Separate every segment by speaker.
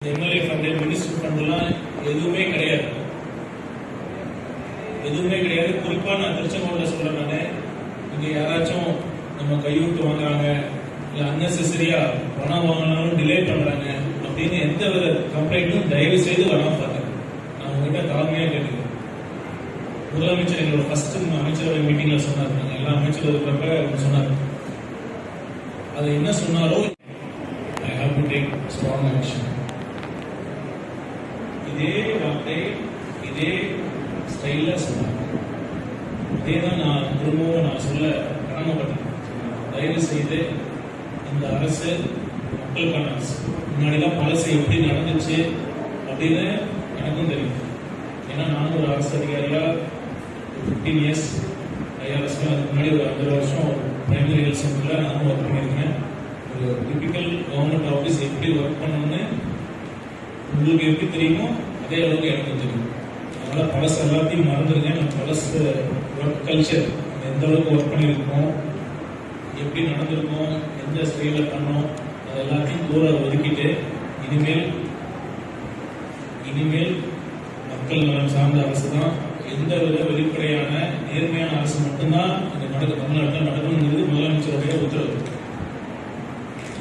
Speaker 1: MLA fund, minister ஃபண்டுலாம் எதுவுமே கிடையாது. குறிப்பா நான் திருச்செங்கோட்டில் சொல்றேன். நான் இங்க யாராச்சும் நம்ம கையூட்டு வாங்குறாங்க, இல்ல அன்னெசரியா பணம் வாங்கினாலும் டிலே பண்றாங்க அப்படின்னு எந்த வித கம்ப்ளைண்ட்டும் தயவு செய்து வராம பாருங்க. நான் உங்ககிட்ட தாழ்மையா கேட்டுக்கிறேன். முதலமைச்சர் எங்களோட ஃபர்ஸ்ட் அமைச்சரவை மீட்டிங்ல சொன்னார். நாங்க எல்லா அமைச்சர் இருக்கிறப்ப சொன்னார். அது என்ன சொன்னாரோ, I have to take strong action. இதே வார்த்தை இதே ஸ்டைல்ல சொன்னாங்க. இதே தான் நான் திரும்பவும் சொல்ல கடமைப்பட்டேன். தயவு செய்து இந்த அரசு மக்களுக்கான அரசு. முன்னாடிலாம் பழசு எப்படி நடந்துச்சு அப்படின்னு எனக்கும் தெரியும். ஏன்னா நானும் ஒரு அரசு அதிகாரியா 15 இயர்ஸ் ஐஆர்எஸ், அதுக்கு முன்னாடி ஒரு 5 வருஷம் பிரைமரி ஹெல்த் சென்டர்ல நானும் ஒர்க் பண்ணியிருக்கேன். ஒரு டிபிக்கல் கவர்மெண்ட் ஆஃபீஸ் எப்படி ஒர்க் பண்ணணும்னு உங்களுக்கு எப்படி தெரியுமோ அதே அளவுக்கு எனக்கு தெரியும். அதனால பழசு எல்லாத்தையும் மறந்துருங்க. நம்ம பழசு ஒர்க் கல்ச்சர் எந்த அளவுக்கு ஒர்க் பண்ணியிருக்கோம், எப்படி நடந்திருக்கோம், எந்த ஸ்டைல பண்ணோம், அது எல்லாத்தையும் தூர ஒதுக்கிட்டு இனிமேல் மக்கள் நலம் சார்ந்த அரசு தான், எந்த வித வெளிப்படையான நேர்மையான அரசு மட்டும்தான் தமிழ்நாட்டில் நடக்கணுங்கிறது முதலமைச்சருடைய உத்தரவு.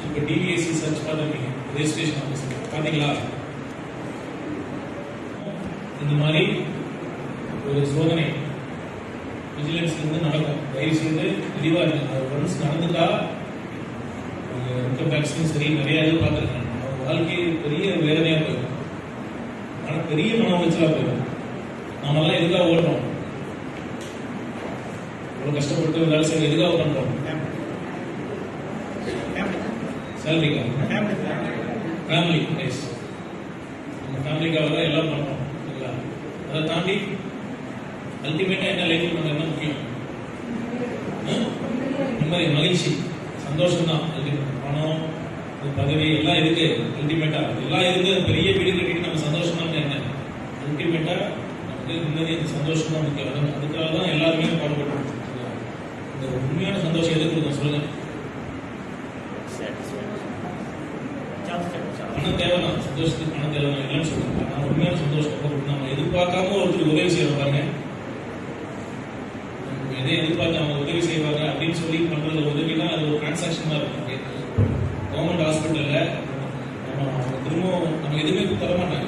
Speaker 1: இப்ப டிவிஎஸ்சி சர்ச் பார்த்துருக்கீங்க, ரெஜிஸ்ட்ரேஷன் ஆஃபீஸ் பாத்தீங்களா? இந்த மாதிரி ஒரு சோதனை விஜிலன்ஸ் இருந்து நடக்கும். தயவு செய்து தெளிவா இருக்கு. ஒன்ஸ் நடந்துட்டா இன்கம் டாக்ஸும் சரி, நிறைய இது பார்த்துருக்கேன். அவங்க வாழ்க்கை பெரிய வேதனையா போயிடும், ஆனால் பெரிய மன உளைச்சலா போயிடும். நாமெல்லாம் எதுக்காக ஓடுறோம்? இவ்வளவு கஷ்டப்பட்டு வேலை செய்ய எதுக்காக பண்றோம்? சேலரிக்காக, ஃபேமிலி ரைஸ், நம்ம ஃபேமிலிக்காக தான் எல்லாம் பண்றோம். அதை தாண்டி அல்டிமேட்டா என்ன லைஃப் நம்ம என்ன முக்கியம்? நிம்மதி, மகிழ்ச்சி, சந்தோஷம் தான். பணம், பதவி எல்லாம் இருக்கு. அல்டிமேட்டா எல்லாம் இருக்கு. பெரிய வீடு கட்டிட்டு நம்ம சந்தோஷம் தான் என்ன? அல்டிமேட்டா நமக்கு நிம்மதி, சந்தோஷம் தான் முக்கியம். அதுக்காக தான் எல்லாருமே பாடுபடுறோம். இந்த உண்மையான சந்தோஷம் எதுக்கு இருக்கும் சொல்லுங்க? பணம் தேவைதான், சந்தோஷத்துக்கு பணம் தேவைதான், இல்லைன்னு சொல்லுங்க. நான் உண்மையான சந்தோஷம் நம்ம எதிர்பார்க்காம ஒருத்தர் உதவி செய்வாங்க, எதை எதிர்பார்த்து அவங்க உதவி செய்வாங்க அப்படின்னு சொல்லி பண்றது உதவினா அது ஒரு டிரான்சாக்ஷன் தான் இருக்கும். கவர்மெண்ட் ஹாஸ்பிட்டல்ல திரும்பவும் நம்ம எதுவுமே தர மாட்டாங்க.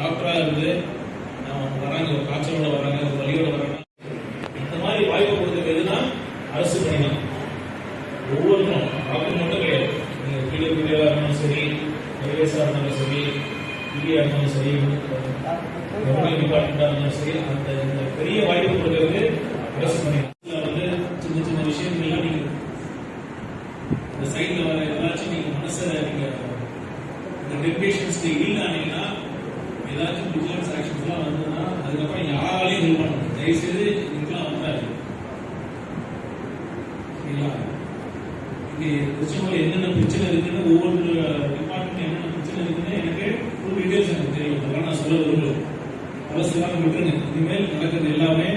Speaker 1: டாக்டரா இருந்து வராங்க, ஒரு காய்ச்சலோட வராங்க, ஒரு வலியோட வராங்க. இந்த மாதிரி வாய்ப்பு கொடுத்தது எதுனா அரசு பணிதான். ஒவ்வொருத்தரும் டாக்டர் மட்டும் கிடையாது. நீங்க பிடிஓ இருந்தாலும் சரி, ஐஏஎஸ்ஆ இருந்தாலும் சரி, பிடிஆ இருந்தாலும் சரி, டிபார்ட்மெண்டா இருந்தாலும் சரி, அந்த பெரிய வாய்ப்பு கொடுக்கறது அரசு பணி. வந்து சின்ன சின்ன விஷயங்கள்லாம் நீங்க இந்த சைட்ல வர ஏதாச்சும் நீங்க மனசை நீங்க இந்த டெபிகேஷன்ஸ்க்கு இல்லைன்னா ஏதாச்சும் விஜிலன்ஸ் ஆக்ஷன்ஸ் எல்லாம் வந்ததுன்னா அதுக்கப்புறம் யாராலையும் ஹெல்ப் பண்ணணும். தயவுசெய்து இதுக்கெல்லாம் வந்தாரு சரிங்களா? இங்க திருச்செங்கோடு என்னென்ன பிரச்சனை இருக்குன்னு, ஒவ்வொரு டிபார்ட்மெண்ட் என்னென்ன பிரச்சனை இருக்குன்னு எனக்கு ஃபுல் டீடைல்ஸ் எனக்கு தெரியும். அதெல்லாம் நான் சொல்ல விரும்பல. அரசுலாம் விட்டுருங்க. இனிமேல் நடக்கிறது எல்லாமே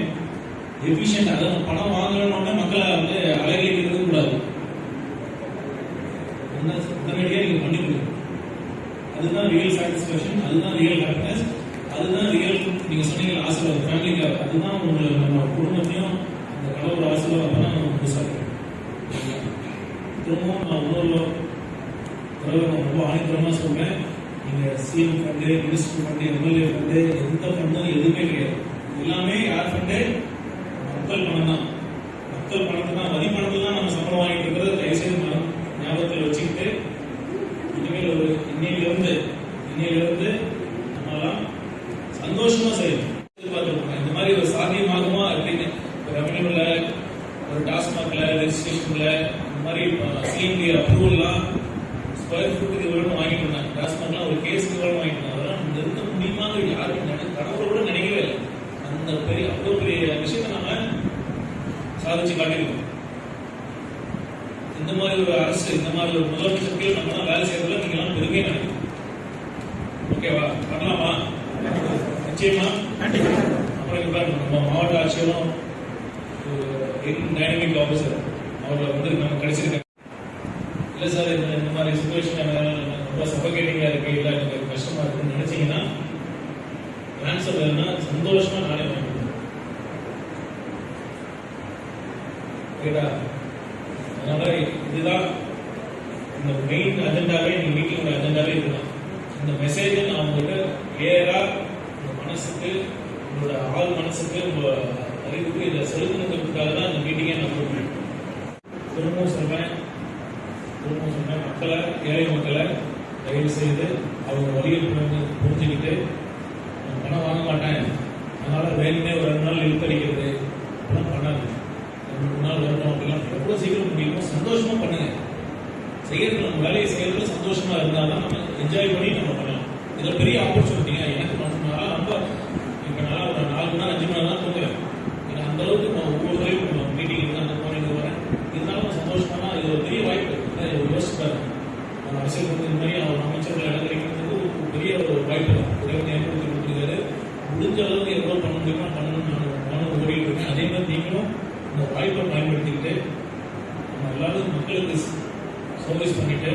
Speaker 1: எஃபிஷியன்ட். அதாவது பணம் வாங்கணும்னு மக்களை வந்து அலைகழிக்கிறது கூடாது. உடனடியாக நீங்க பண்ணிருக்கீங்க. அதுதான் ரியல் சாட்டிஸ்பேக்ஷன், அதுதான் ரியல் ஹாப்பினஸ், அதுதான் ரியல் நீங்க சொன்னீங்க ஆசீர்வாதம் ஃபேமிலிக்காக. அதுதான் உங்களை நம்ம குடும்பத்தையும் அந்த கடவுளோட ஆசீர்வாதம் தான் நம்ம புதுசாக. திரும்பவும் நான் இன்னொரு ரொம்ப ஆணித்தரமா சொல்றேன். நீங்க CM fund, minister fund, MLA fund, எந்த ஃபண்டும் எதுவுமே கிடையாது. எல்லாமே யார் ஃபண்டு? மக்கள் பணம் தான். மக்கள் பணத்தை தான், வரி பணத்தை தான் நம்ம சம்பளம் வாங்கிட்டு இருக்கிறது. தயவுசெய்து ஞாபகத்தில் வச்சுக்கிட்டு இன்னையிலிருந்து நம்மளாம் சந்தோஷமா செய்யணும். எதிர்பார்த்துருக்கோம் இந்த மாதிரி ஒரு சாத்தியமாகுமா அப்படின்னு. ரெவன்யூல, ஒரு டாஸ்மாக்ல, ரெஜிஸ்ட்ரேஷன்ல இந்த மாதிரி சிஎம்டி அப்ரூவல்லாம் ஸ்கொயர் ஃபுட்டுக்கு இவ்வளவு வாங்கிட்டு இருந்தாங்க. டாஸ்மாக்லாம் ஒரு கேஸுக்கு இவ்வளவு வாங்கிட்டு இருந்தாங்க. அதெல்லாம் நிறுத்த முடியுமாங்க யாரும் கனவுல கூட நினைக்கவே இல்லை. அந்த பெரிய அவ்வளவு பெரிய விஷயத்தை நம்ம சாதிச்சு காட்டிருக்கோம். இந்த மாதிரி ஒரு அரசு, இந்த மாதிரி ஒரு முதலமைச்சருக்கு நம்ம தான் வேலை செய்யறதுல நீங்க எல்லாம் பெருமையா நினைக்கணும். ஓகேவா? பண்ணலாமா? நிச்சயமா. அப்புறம் நம்ம மாவட்ட ஆட்சியரும் டைனமிக் ஆபீசர் அவர் வந்து நம்ம கிடைச்சிருக்காங்க. இல்ல சார், இந்த மாதிரி சிச்சுவேஷன் ரொம்ப சஃபகேட்டிங்கா இருக்கு, இல்லை எனக்கு கஷ்டமா இருக்குன்னு நினைச்சீங்கன்னா ஆன்சர் வேணும்னா சந்தோஷமா நானே வாங்கி கொடுப்பேன். ஓகேடா? அதனால இதுதான் இந்த மெயின் அஜெண்டாவே, நீங்க மீட்டிங்கோட அஜெண்டாவே இதுதான். இந்த மெசேஜை நான் உங்கள்கிட்ட கிளியரா உங்க மனசுக்கு, உங்களோட ஆள் மனசுக்கு, உங்க அறிவுக்கு இதை செலுத்தணுங்கிறதுக்காக தான் இந்த மீட்டிங்கை நான் கொடுப்பேன். திரும்பவும் சொல்றேன், மக்களை, ஏழை மக்களை தயவு செய்து அவங்க வழியை புரிஞ்சுக்கிட்டு பணம் வாங்க மாட்டேன், அதனால வேணுமே ஒரு 2 நாள் இழுத்தடிக்கிறது அப்படிலாம் பண்ணாது. 2 நாள் வரட்டும் அப்படிலாம் எவ்வளோ சீக்கிரம் முடியுமோ சந்தோஷமா பண்ணுங்க. செய்யறது, நம்ம வேலையை செய்யறதுல சந்தோஷமா இருந்தாலும் நம்ம என்ஜாய் பண்ணி நம்ம பண்ணலாம். இதுல பெரிய ஆப்பர்ச்சுனிட்டிங்க. எனக்கு நல்லா ரொம்ப இப்போ நல்லா ஒரு 4 மணி நேரம் 5 மணி நேரம் தான் தூங்குறேன். ஏன்னா அந்த அளவுக்கு நான் ஒவ்வொரு முறையும் மீட்டிங் அந்த போனீங்க வரேன். இருந்தாலும் நான் சந்தோஷமா, இது ஒரு பெரிய வாய்ப்பு. யோசிப்பாரு, நம்ம அரசியல் வந்து இந்த மாதிரி அவர் அமைச்சர்கள் இடம் ஒரு பெரிய ஒரு வாய்ப்பு தான். இறைவன் ஏற்படுத்தி கொடுத்துருக்காரு. முடிஞ்ச அளவுக்கு எவ்வளோ பண்ண முடியுமோ பண்ணணும்னு நானும் ஓடிட்டு இருக்கேன். அதே மாதிரி நீங்களும் இந்த வாய்ப்பை பயன்படுத்திக்கிட்டு நம்ம எல்லாரும் மக்களுக்கு சர்வீஸ் பண்ணிட்டு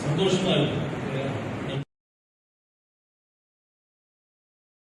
Speaker 1: சந்தோஷமா இருக்கும்.